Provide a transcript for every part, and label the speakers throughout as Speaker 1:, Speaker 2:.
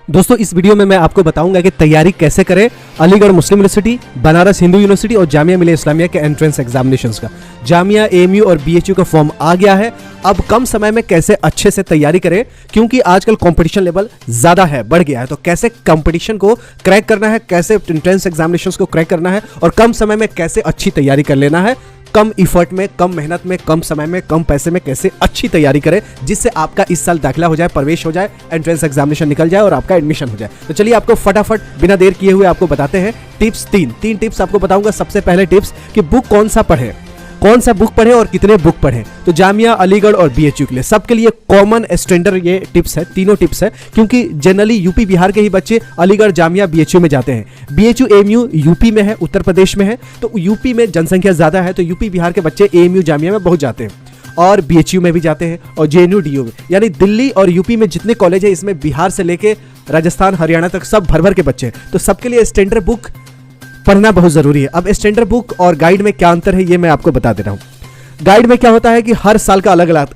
Speaker 1: दोस्तों इस वीडियो में मैं आपको बताऊंगा कि तैयारी कैसे करें अलीगढ़ मुस्लिम यूनिवर्सिटी, बनारस हिंदू यूनिवर्सिटी और जामिया मिलिया इस्लामिया के एंट्रेंस एग्जामिनेशंस का। जामिया, एएमयू और बीएचयू का फॉर्म आ गया है। अब कम समय में कैसे अच्छे से तैयारी करें, क्योंकि आजकल कंपटीशन लेवल ज्यादा है, बढ़ गया है। तो कैसे कंपटीशन को क्रैक करना है, कैसे एंट्रेंस एग्जामिनेशंस को क्रैक करना है और कम समय में कैसे अच्छी तैयारी कर लेना है, कम इफर्ट में, कम मेहनत में, कम समय में, कम पैसे में कैसे अच्छी तैयारी करें जिससे आपका इस साल दाखिला हो जाए, प्रवेश हो जाए, एंट्रेंस एग्जामिनेशन निकल जाए और आपका एडमिशन हो जाए। तो चलिए आपको फटाफट बिना देर किए हुए आपको बताते हैं टिप्स। तीन टिप्स आपको बताऊंगा। सबसे पहले टिप्स कि बुक कौन सा पढ़े, कौन सा बुक पढ़े और कितने बुक पढ़े। तो जामिया, अलीगढ़ और बीएचयू के लिए सबके लिए कॉमन स्टैंडर्ड ये टिप्स है, तीनों टिप्स है, क्योंकि जनरली यूपी बिहार के ही बच्चे अलीगढ़, जामिया, बीएचयू में जाते हैं। बीएचयू एएमयू यूपी में है, उत्तर प्रदेश में है, तो यूपी में जनसंख्या ज्यादा है, तो यूपी बिहार के बच्चे एएमयू, जामिया में बहुत जाते हैं और बीएचयू में भी जाते हैं और जेएनयू, डीयू में। यानी दिल्ली और यूपी में जितने कॉलेज है इसमें बिहार से लेके राजस्थान, हरियाणा तक सब भर भर के बच्चे हैं। तो सबके लिए स्टैंडर्ड बुक पढ़ना बहुत जरूरी है। अब स्टैंडर्ड बुक और गाइड में क्या अंतर है ये मैं आपको बता दे रहा हूँ। गाइड में क्या होता है कि हर साल का अलग अलग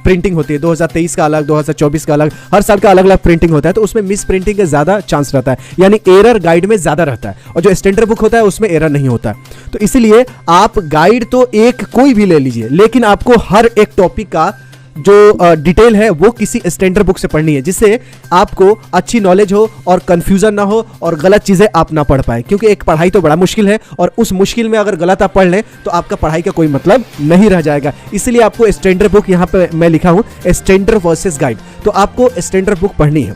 Speaker 1: प्रिंटिंग होती है, 2023 का अलग, 2024 का अलग, हर साल का अलग अलग प्रिंटिंग होता है, तो उसमें मिस प्रिंटिंग का ज्यादा चांस रहता है, यानी एरर गाइड में ज्यादा रहता है। और जो स्टैंडर्ड बुक होता है उसमें एरर नहीं होता है। तो इसीलिए आप गाइड तो एक कोई भी ले लीजिए, लेकिन आपको हर एक टॉपिक का जो डिटेल है वो किसी स्टैंडर्ड बुक से पढ़नी है, जिससे आपको अच्छी नॉलेज हो और कंफ्यूजन ना हो और गलत चीजें आप ना पढ़ पाए। क्योंकि एक पढ़ाई तो बड़ा मुश्किल है और उस मुश्किल में अगर गलत आप पढ़ लें तो आपका पढ़ाई का कोई मतलब नहीं रह जाएगा। इसलिए आपको स्टैंडर्ड बुक, यहाँ पे मैं लिखा हूं स्टैंडर्ड वर्सेस गाइड, तो आपको स्टैंडर्ड बुक पढ़नी है।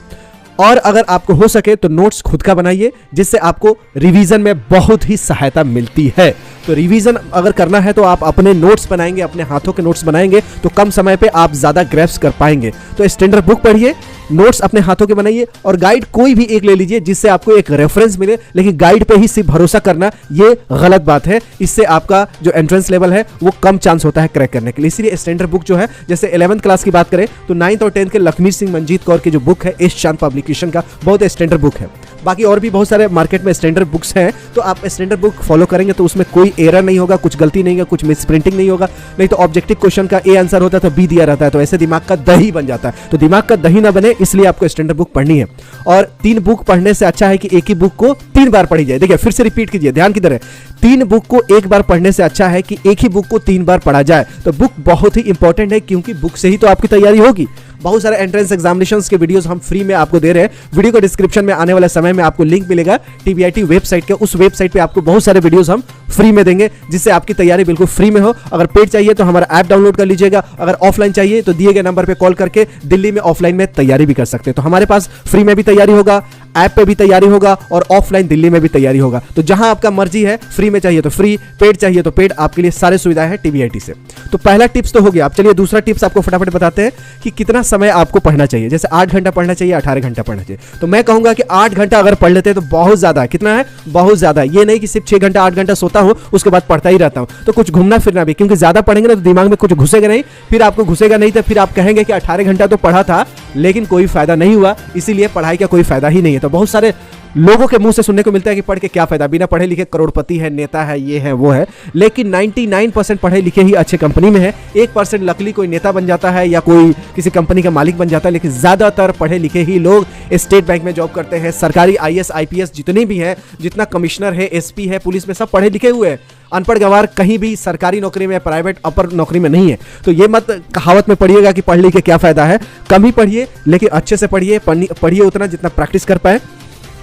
Speaker 1: और अगर आपको हो सके तो नोट्स खुद का बनाइए, जिससे आपको रिवीजन में बहुत ही सहायता मिलती है। तो रिवीजन अगर करना है तो आप अपने नोट्स बनाएंगे, अपने हाथों के नोट्स बनाएंगे, तो कम समय पे आप ज्यादा ग्रैप्स कर पाएंगे। तो स्टैंडर्ड बुक पढ़िए, नोट्स अपने हाथों के बनाइए और गाइड कोई भी एक ले लीजिए जिससे आपको एक रेफरेंस मिले। लेकिन गाइड पे ही सिर्फ भरोसा करना ये गलत बात है, इससे आपका जो एंट्रेंस लेवल है वो कम चांस होता है क्रैक करने के लिए। इसलिए स्टैंडर्ड बुक जो है, जैसे 11th क्लास की बात करें तो 9th और 10th के लखमीर सिंह मंजीत कौर की जो बुक है एस चांद पब्लिकेशन का, बहुत स्टैंडर्ड बुक है। बाकी और भी बहुत सारे मार्केट में स्टैंडर्ड बुक्स हैं, तो आप स्टैंडर्ड बुक फॉलो करेंगे तो उसमें कोई एरर नहीं होगा, कुछ गलती नहीं होगा, कुछ मिस प्रिंटिंग नहीं होगा। नहीं तो ऑब्जेक्टिव क्वेश्चन का ए आंसर होता है तो बी दिया रहता है, तो ऐसे दिमाग का दही बन जाता है। तो दिमाग का दही ना बने, इसलिए आपको स्टैंडर्ड बुक पढ़नी है। और 3 बुक पढ़ने से अच्छा है कि एक ही बुक को 3 बार पढ़ी जाए। देखिए फिर से रिपीट कीजिए, ध्यान किधर है। 3 बुक को एक बार पढ़ने से अच्छा है कि एक ही बुक को 3 बार पढ़ा जाए। तो बुक बहुत ही इंपॉर्टेंट है, क्योंकि बुक से ही तो आपकी तैयारी होगी। बहुत सारे एंट्रेंस एग्जामिनेशंस के वीडियोस हम फ्री में आपको दे रहे हैं। वीडियो को डिस्क्रिप्शन में आने वाले समय में आपको लिंक मिलेगा टीबीआईटी वेबसाइट के, उस वेबसाइट पे आपको बहुत सारे वीडियोस हम फ्री में देंगे, जिससे आपकी तैयारी बिल्कुल फ्री में हो। अगर पेड चाहिए तो हमारा ऐप डाउनलोड कर लीजिएगा, अगर ऑफलाइन चाहिए तो दिए गए नंबर पे कॉल करके दिल्ली में ऑफलाइन में तैयारी भी कर सकते हैं। तो हमारे पास फ्री में भी तैयारी होगा, ऐप पे भी तैयारी होगा और ऑफलाइन दिल्ली में भी तैयारी होगा। तो जहां आपका मर्जी है, फ्री में चाहिए तो फ्री, पेड चाहिए तो पेड, आपके लिए सारी सुविधाएं हैं टीबीआईटी से। तो पहला टिप्स तो हो गया। आप चलिए दूसरा टिप्स आपको फटाफट बताते हैं कि कितना समय आपको पढ़ना चाहिए। जैसे 8 घंटा पढ़ना चाहिए, 18 घंटा पढ़ना चाहिए। तो मैं कहूंगा कि 8 घंटा अगर पढ़ लेते हैं तो बहुत ज्यादा है। कितना है? बहुत ज्यादा। ये नहीं कि सिर्फ 6 घंटा 8 घंटा सोता हूं उसके बाद पढ़ता ही रहता हूं। तो कुछ घूमना फिरना भी, क्योंकि ज्यादा पढ़ेंगे ना तो दिमाग में कुछ घुसेगा नहीं, फिर आपको घुसेगा नहीं तो फिर आप कहेंगे कि 18 घंटा तो पढ़ा था लेकिन कोई फायदा नहीं हुआ, इसीलिए पढ़ाई का कोई फायदा ही नहीं है। तो बहुत सारे लोगों के मुंह से सुनने को मिलता है कि पढ़ के क्या फायदा, बिना पढ़े लिखे करोड़पति है, नेता है, ये है वो है। लेकिन 99% पढ़े लिखे ही अच्छे कंपनी में है। 1% लकली कोई नेता बन जाता है या कोई किसी कंपनी का मालिक बन जाता है, लेकिन ज्यादातर पढ़े लिखे ही लोग स्टेट बैंक में जॉब करते हैं। सरकारी आईएएस आईपीएस जितनी भी है, जितना कमिश्नर है, एसपी है, पुलिस में, सब पढ़े लिखे हुए हैं। अनपढ़ गवार कहीं भी सरकारी नौकरी में, प्राइवेट अपर नौकरी में नहीं है। तो ये मत कहावत में पढ़िएगा कि पढ़ लिख के क्या फायदा है। कम ही पढ़िए लेकिन अच्छे से पढ़िए, पढ़िए उतना जितना प्रैक्टिस कर पाए,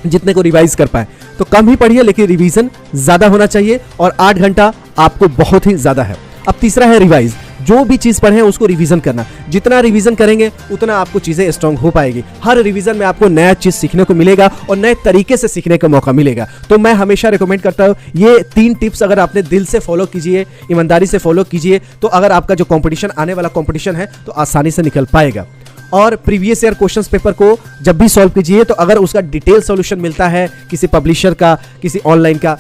Speaker 1: जितने को रिवाइज कर पाए। तो कम ही पढ़िए लेकिन रिवीजन ज्यादा होना चाहिए, और 8 घंटा आपको बहुत ही ज्यादा है। अब तीसरा है रिवाइज। जो भी चीज पढ़े उसको रिवीजन करना। जितना रिवीजन करेंगे उतना आपको चीजें स्ट्रांग हो पाएगी। हर रिवीजन में आपको नया चीज सीखने को मिलेगा और नए तरीके से सीखने का मौका मिलेगा। तो मैं हमेशा रिकमेंड करता हूं ये 3 टिप्स अगर आपने दिल से फॉलो कीजिए, ईमानदारी से फॉलो कीजिए, तो अगर आपका जो कंपटीशन, आने वाला कंपटीशन है, तो आसानी से निकल पाएगा। और प्रीवियस ईयर क्वेश्चंस पेपर को जब भी सॉल्व कीजिए तो अगर उसका डिटेल सॉल्यूशन मिलता है किसी पब्लिशर का, किसी ऑनलाइन का,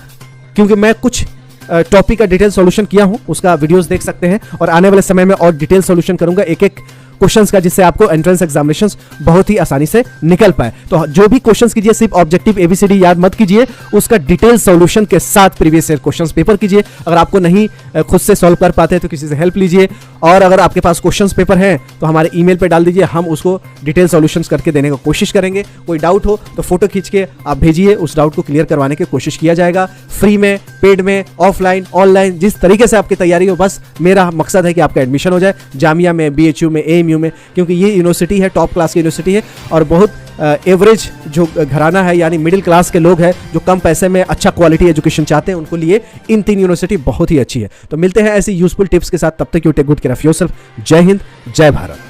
Speaker 1: क्योंकि मैं कुछ टॉपिक का डिटेल सॉल्यूशन किया हूं, उसका वीडियोस देख सकते हैं और आने वाले समय में और डिटेल सॉल्यूशन करूंगा। एक क्वेश्चंस का, जिससे आपको एंट्रेंस एग्जामिनेशंस बहुत ही आसानी से निकल पाए। तो जो भी क्वेश्चंस कीजिए सिर्फ ऑब्जेक्टिव एबीसीडी याद मत कीजिए, उसका डिटेल सॉल्यूशन के साथ प्रीवियस ईयर क्वेश्चंस पेपर कीजिए। अगर आपको नहीं खुद से सॉल्व कर पाते तो किसी से हेल्प लीजिए, और अगर आपके पास क्वेश्चंस पेपर हैं तो हमारे ईमेल पे डाल दीजिए, हम उसको डिटेल सॉल्यूशंस करके देने की कोशिश करेंगे। कोई डाउट हो तो फोटो खींच के आप भेजिए, उस डाउट को क्लियर करवाने की कोशिश किया जाएगा, फ्री में, पेड में, ऑफलाइन, ऑनलाइन, जिस तरीके से आपकी तैयारी हो। बस मेरा मकसद है कि आपका एडमिशन हो जाए जामिया में, बीएचयू में, एएमयू में, क्योंकि ये यूनिवर्सिटी है, टॉप क्लास की यूनिवर्सिटी है, और बहुत एवरेज जो घराना है यानी मिडिल क्लास के लोग हैं जो कम पैसे में अच्छा क्वालिटी एजुकेशन चाहते हैं, उनको लिए इन 3 यूनिवर्सिटी बहुत ही अच्छी है। तो मिलते हैं ऐसी यूजफुल टिप्स के साथ, तब तक you take good care of yourself. जय हिंद, जय भारत।